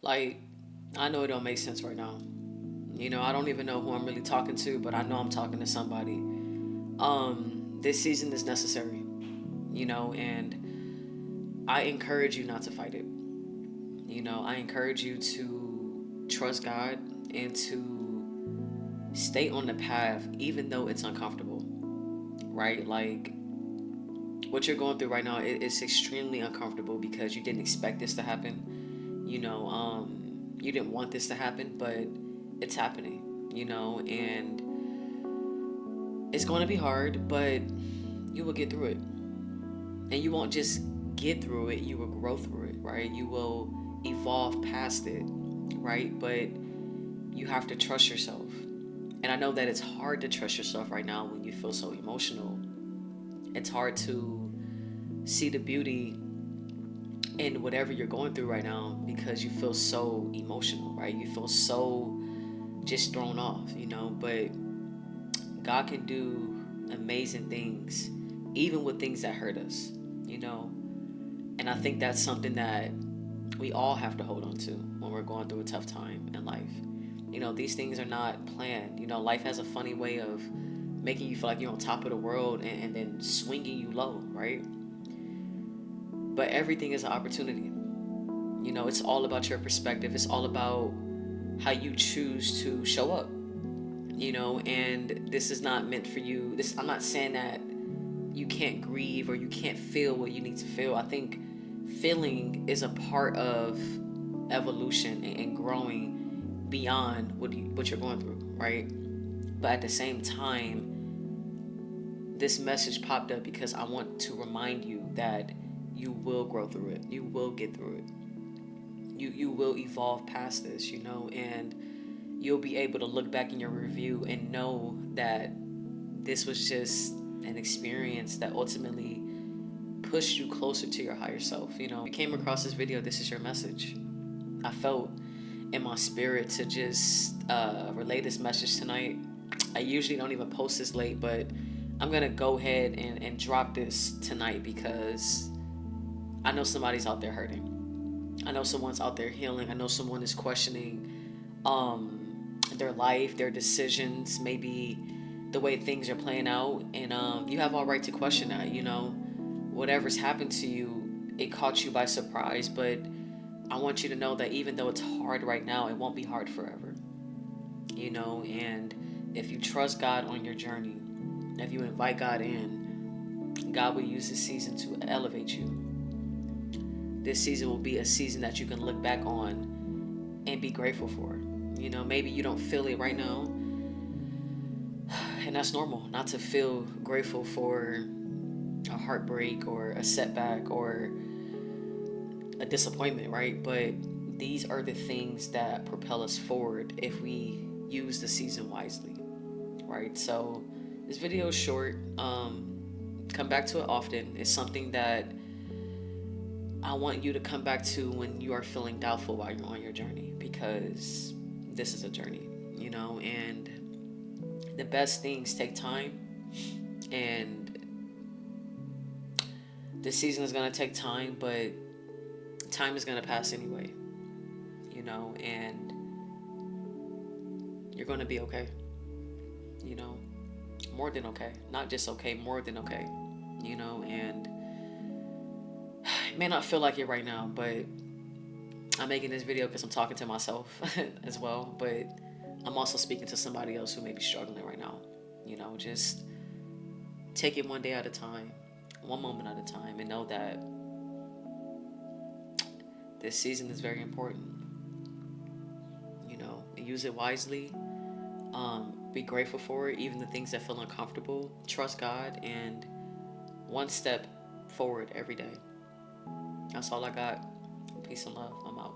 Like, I know it don't make sense right now. I don't even know who I'm really talking to, but I know I'm talking to somebody. This season is necessary, and I encourage you not to fight it. I encourage you to trust God and to stay on the path, even though it's uncomfortable, right? Like, what you're going through right now, it's extremely uncomfortable because you didn't expect this to happen. You didn't want this to happen, but it's happening, and it's going to be hard, but you will get through it. And you won't just get through it, you will grow through it, right? You will evolve past it, right? But you have to trust yourself. And I know that it's hard to trust yourself right now when you feel so emotional. It's hard to see the beauty in whatever you're going through right now because you feel so emotional, right? You feel so just thrown off, but God can do amazing things, even with things that hurt us, you know. And I think that's something that we all have to hold on to when we're going through a tough time in life. These things are not planned. Life has a funny way of making you feel like you're on top of the world and then swinging you low, right? But everything is an opportunity. It's all about your perspective. It's all about how you choose to show up. And this is not meant for you. I'm not saying that you can't grieve or you can't feel what you need to feel. I think feeling is a part of evolution and growing beyond what you're going through, right? But at the same time, this message popped up because I want to remind you that you will grow through it. You will get through it. You will evolve past this, and you'll be able to look back in your review and know that this was just an experience that ultimately pushed you closer to your higher self. You came across this video, this is your message. I felt in my spirit to just relay this message tonight. I usually don't even post this late, but I'm gonna go ahead and drop this tonight because I know somebody's out there hurting. I know someone's out there healing. I know someone is questioning their life, their decisions, maybe the way things are playing out. And you have all right to question that. Whatever's happened to you, it caught you by surprise. But I want you to know that even though it's hard right now, it won't be hard forever. And if you trust God on your journey, if you invite God in, God will use this season to elevate you. This season will be a season that you can look back on and be grateful for. Maybe you don't feel it right now, and that's normal not to feel grateful for a heartbreak or a setback or a disappointment, right? But these are the things that propel us forward if we use the season wisely, right? So this video is short. Come back to it often. It's something that I want you to come back to when you are feeling doubtful while you're on your journey, because this is a journey, and the best things take time, and this season is going to take time, but time is going to pass anyway, and you're going to be okay, you know, more than okay, not just okay, more than okay, and it may not feel like it right now, but I'm making this video because I'm talking to myself as well, but I'm also speaking to somebody else who may be struggling right now. Just take it one day at a time, one moment at a time, and know that this season is very important. Use it wisely. Be grateful for it, even the things that feel uncomfortable. Trust God, and one step forward every day. That's all I got. Peace and love. I'm out.